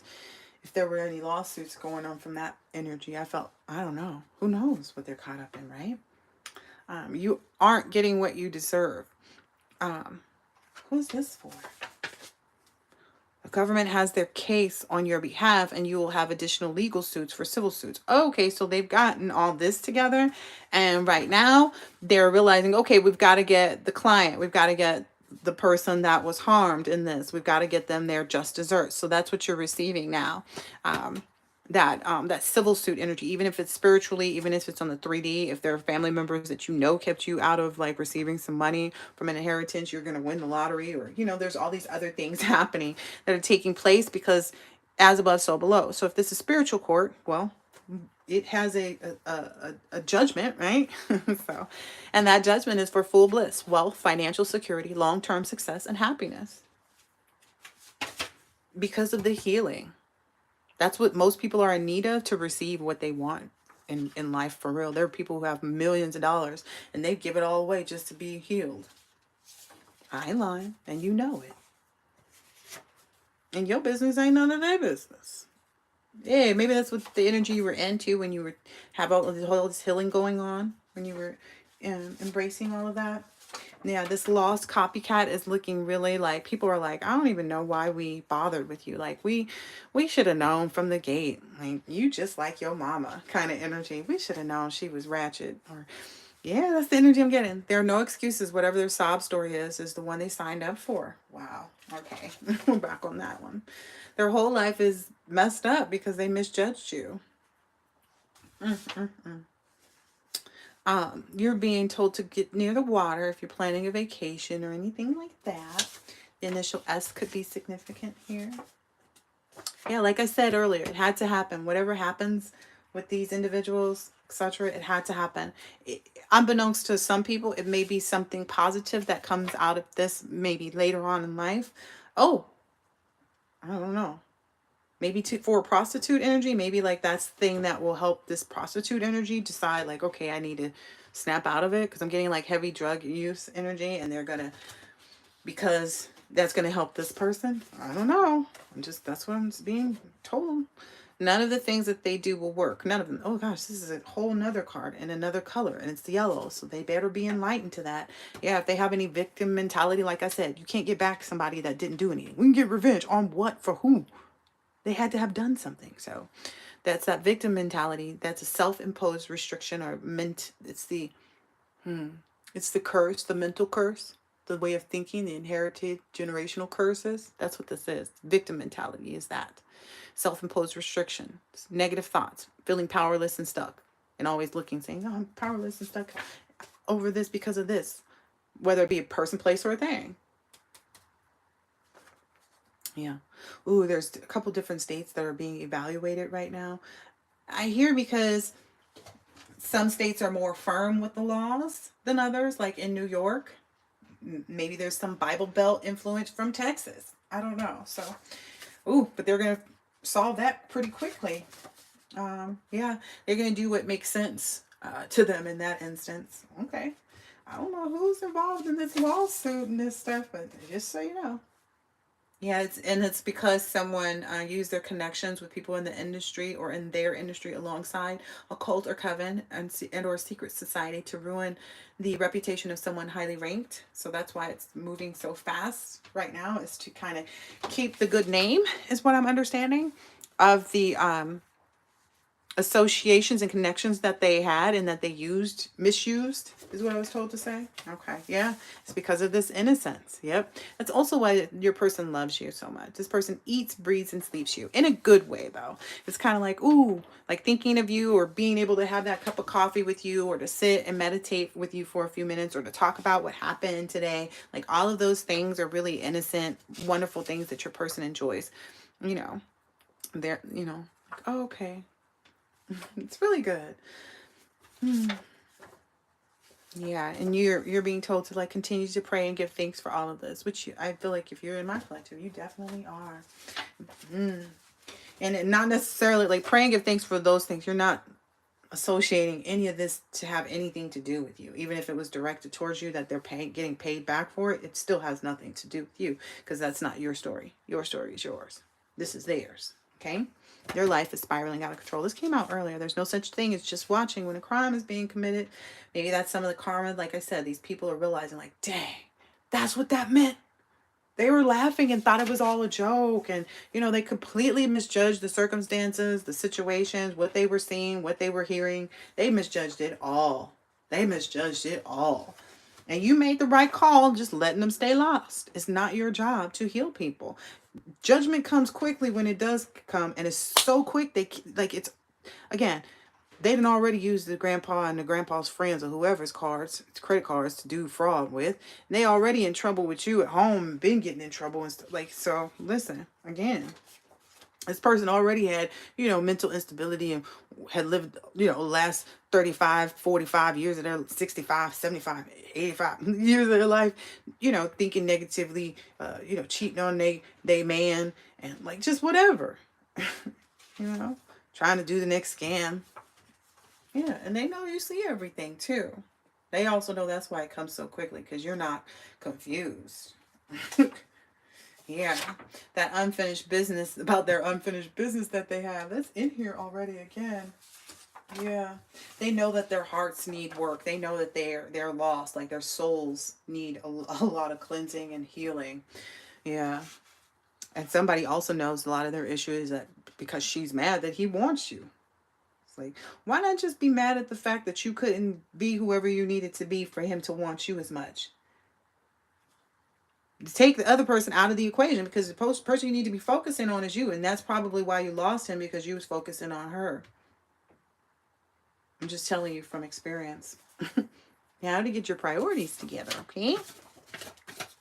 If there were any lawsuits going on from that energy, I don't know. Who knows what they're caught up in, right? You aren't getting what you deserve. Who's this for? The government has their case on your behalf, and you will have additional legal suits for civil suits. Okay, so they've gotten all this together, and right now they're realizing, okay, we've got to get the client. We've got to get the person that was harmed in this. We've got to get them their just desserts. So that's what you're receiving now. That civil suit energy, even if it's spiritually, even if it's on the 3D, if there are family members that kept you out of like receiving some money from an inheritance, you're going to win the lottery, or there's all these other things happening that are taking place because as above, so below. So if this is spiritual court, well, it has a judgment, right? So, and that judgment is for full bliss, wealth, financial security, long-term success, and happiness because of the healing. That's what most people are in need of to receive what they want in life, for real. There are people who have millions of dollars and they give it all away just to be healed. I ain't lying, and you know it. And your business ain't none of their business. Yeah, maybe that's what the energy you were into when you were have all this healing going on, when you were embracing all of that. Yeah, this lost copycat is looking really like people are like, I don't even know why we bothered with you. Like we should have known from the gate. Like you just like your mama kind of energy. We should have known she was ratchet. Or yeah, that's the energy I'm getting. There are no excuses. Whatever their sob story is the one they signed up for. Wow. Okay, we're back on that one. Their whole life is messed up because they misjudged you. You're being told to get near the water if you're planning a vacation or anything like that. The initial S could be significant here. Yeah, like I said earlier, it had to happen. Whatever happens with these individuals, etc., it had to happen. Unbeknownst to some people, it may be something positive that comes out of this maybe later on in life. Oh, I don't know. Maybe for a prostitute energy, maybe like that's the thing that will help this prostitute energy decide like, okay, I need to snap out of it because I'm getting like heavy drug use energy, and they're going to, because that's going to help this person. I don't know. That's what I'm being told. None of the things that they do will work. None of them. Oh gosh, this is a whole nother card in another color, and it's the yellow. So they better be enlightened to that. Yeah, if they have any victim mentality, like I said, you can't get back somebody that didn't do anything. We can get revenge on what? For who? They had to have done something. So that's that victim mentality. That's a self-imposed restriction or it's the curse, the mental curse, the way of thinking, the inherited generational curses. That's what this is. Victim mentality is that. Self-imposed restriction, negative thoughts, feeling powerless and stuck, and always looking, saying, oh, I'm powerless and stuck over this because of this, whether it be a person, place, or a thing. Yeah. Ooh, there's a couple different states that are being evaluated right now. I hear because some states are more firm with the laws than others, like in New York. Maybe there's some Bible Belt influence from Texas. I don't know. So, ooh, but they're going to solve that pretty quickly. Yeah, they're going to do what makes sense to them in that instance. Okay. I don't know who's involved in this lawsuit and this stuff, but just so you know. Yeah, it's because someone used their connections with people in the industry or in their industry alongside a cult or coven and or secret society to ruin the reputation of someone highly ranked. So that's why it's moving so fast right now, is to kind of keep the good name, is what I'm understanding, of the associations and connections that they had and that they misused, is what I was told to say. Okay, yeah, it's because of this innocence. Yep, that's also why your person loves you so much. This person eats, breathes, and sleeps you in a good way, though. It's kind of like, ooh, like thinking of you, or being able to have that cup of coffee with you, or to sit and meditate with you for a few minutes, or to talk about what happened today. Like, all of those things are really innocent, wonderful things that your person enjoys. You know, they're, you know, like, oh, okay. It's really good. Yeah, and you're being told to like continue to pray and give thanks for all of this, which I feel like if you're in my collective, you definitely are. And not necessarily like pray and give thanks for those things. You're not associating any of this to have anything to do with you. Even if it was directed towards you, that they're getting paid back for it, it still has nothing to do with you, because that's not your story. Your story is yours. This is theirs. Okay? Their life is spiraling out of control. This came out earlier. There's no such thing as just watching when a crime is being committed. Maybe that's some of the karma. Like I said, these people are realizing like, dang, that's what that meant. They were laughing and thought it was all a joke. And, you know, they completely misjudged the circumstances, the situations, what they were seeing, what they were hearing. They misjudged it all. They misjudged it all. And you made the right call, just letting them stay lost. It's not your job to heal people. Judgment comes quickly when it does come, and it's so quick, it's, again, they didn't already use the grandpa and the grandpa's friends or whoever's credit cards to do fraud with. And they already in trouble with you at home, been getting in trouble and stuff. Like, so listen, again, this person already had, you know, mental instability and had lived, you know, last 35, 45 years of their 65, 75, 85 years of their life, you know, thinking negatively, you know, cheating on they man and like just whatever, you know, trying to do the next scam. Yeah, and they know you see everything too. They also know that's why it comes so quickly, because you're not confused. Yeah, that unfinished business, about their unfinished business that they have, that's in here already again. Yeah, they know that their hearts need work. They know that they're lost, like their souls need a lot of cleansing and healing. Yeah, and somebody also knows a lot of their issue is that because she's mad that he wants you. It's like, why not just be mad at the fact that you couldn't be whoever you needed to be for him to want you as much? Take the other person out of the equation, because the person you need to be focusing on is you, and that's probably why you lost him, because you was focusing on her. I'm just telling you from experience. Now to get your priorities together, okay?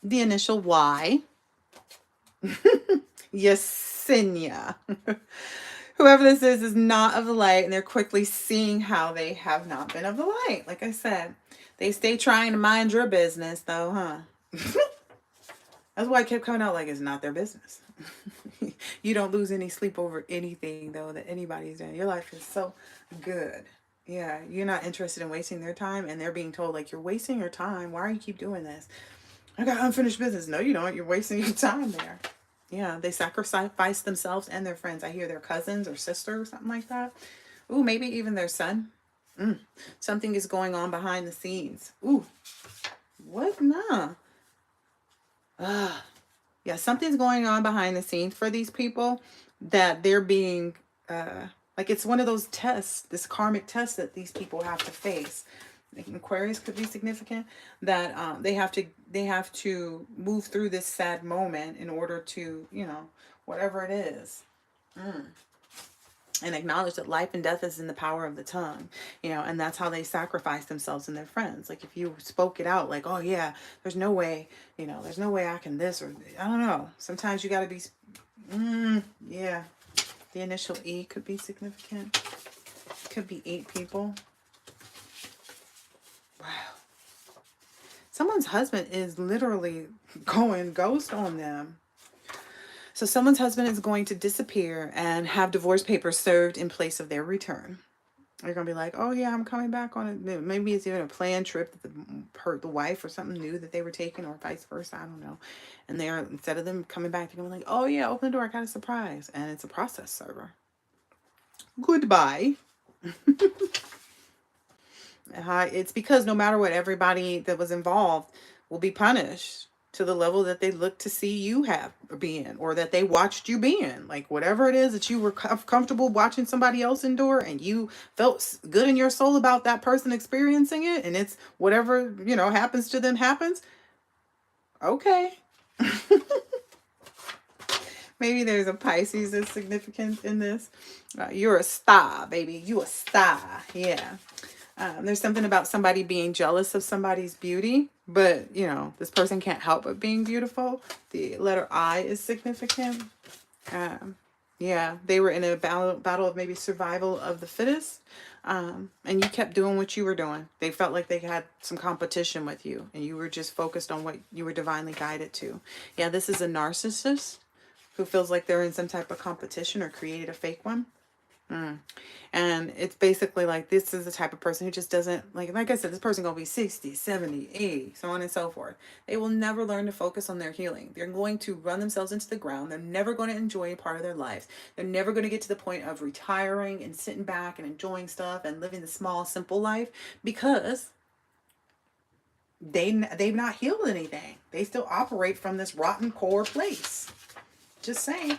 The initial Y. Yesenia. Whoever this is not of the light, and they're quickly seeing how they have not been of the light. Like I said, they stay trying to mind your business, though, huh? That's why I kept coming out like it's not their business. You don't lose any sleep over anything, though, that anybody's doing. Your life is so good. Yeah, you're not interested in wasting their time, and they're being told, like, you're wasting your time. Why do you keep doing this? I got unfinished business. No, you don't. You're wasting your time there. Yeah, they sacrifice themselves and their friends. I hear their cousins or sister or something like that. Ooh, maybe even their son. Something is going on behind the scenes. Ooh, what? Nah. Yeah, something's going on behind the scenes for these people that they're being, like it's one of those tests, this karmic test that these people have to face. Aquarius could be significant, that they have to move through this sad moment in order to, you know, whatever it is. And acknowledge that life and death is in the power of the tongue, you know, and that's how they sacrifice themselves and their friends. Like if you spoke it out, like, oh yeah, there's no way, you know, there's no way I can this, or I don't know. Sometimes you got to be, yeah. The initial E could be significant. Could be 8 people. Wow. Someone's husband is literally going ghost on them. So someone's husband is going to disappear and have divorce papers served in place of their return. They're going to be like, oh yeah, I'm coming back on it. Maybe it's even a planned trip that the wife or something knew that they were taking, or vice versa. I don't know. And they're, instead of them coming back, they're going to be like, oh yeah, open the door, I got a surprise. And it's a process server. Goodbye. It's because no matter what, everybody that was involved will be punished to the level that they look to see you have being, or that they watched you being. Like whatever it is that you were comfortable watching somebody else endure, and you felt good in your soul about that person experiencing it, and it's whatever, you know, happens to them happens. Okay. Maybe there's a Pisces that's significant in this. You're a star, baby. You a star. Yeah. There's something about somebody being jealous of somebody's beauty, but, you know, this person can't help but being beautiful. The letter I is significant. Yeah, they were in a battle of maybe survival of the fittest, and you kept doing what you were doing. They felt like they had some competition with you, and you were just focused on what you were divinely guided to. Yeah, this is a narcissist who feels like they're in some type of competition or created a fake one. And it's basically like, this is the type of person who just doesn't, like I said, this person gonna be 60, 70, 80, so on and so forth. They will never learn to focus on their healing. They're going to run themselves into the ground. They're never going to enjoy a part of their lives. They're never going to get to the point of retiring and sitting back and enjoying stuff and living the small, simple life, because they've not healed anything. They still operate from this rotten core place. Just saying.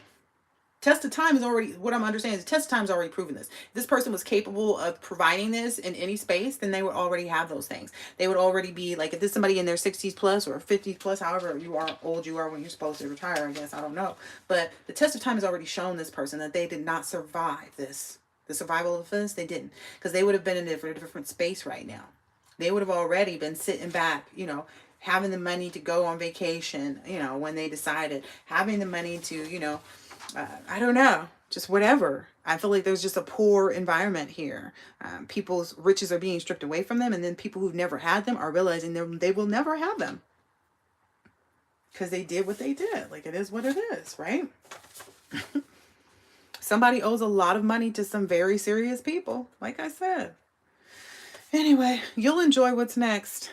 Test of time is already, what I'm understanding is test of time is already proven this. If this person was capable of providing this in any space, then they would already have those things. They would already be like, if there's somebody in their 60s plus or 50s plus, however old you are when you're supposed to retire, I guess, I don't know. But the test of time has already shown this person that they did not survive this. The survival of this, they didn't. Because they would have been in a different space right now. They would have already been sitting back, you know, having the money to go on vacation, you know, when they decided, having the money to, you know, I don't know, just whatever. I feel like there's just a poor environment here. People's riches are being stripped away from them, and then people who've never had them are realizing they will never have them because they did what they did. Like, it is what it is, right? Somebody owes a lot of money to some very serious people, like I said. Anyway, you'll enjoy what's next.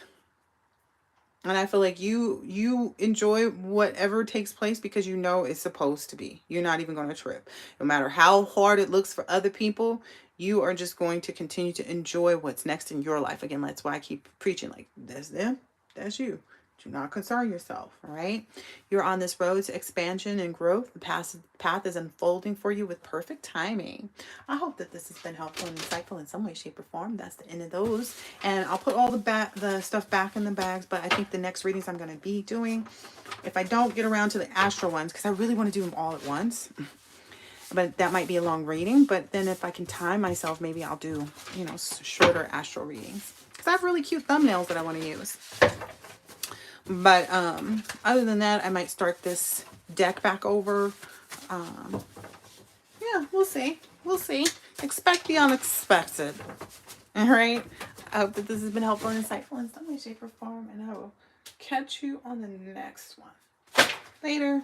And I feel like you enjoy whatever takes place because you know it's supposed to be. You're not even going to trip. No matter how hard it looks for other people, you are just going to continue to enjoy what's next in your life. Again, that's why I keep preaching, like, that's them, that's you. Do not concern yourself, all right? You're on this road to expansion and growth. The path is unfolding for you with perfect timing. I hope that this has been helpful and insightful in some way, shape, or form. That's the end of those. And I'll put all the stuff back in the bags, but I think the next readings I'm going to be doing, if I don't get around to the astral ones, because I really want to do them all at once, but that might be a long reading. But then if I can time myself, maybe I'll do, you know, shorter astral readings, because I have really cute thumbnails that I want to use. But other than that, I might start this deck back over. Yeah, we'll see. We'll see. Expect the unexpected. All right. I hope that this has been helpful and insightful in some way, shape, or form. And I will catch you on the next one. Later.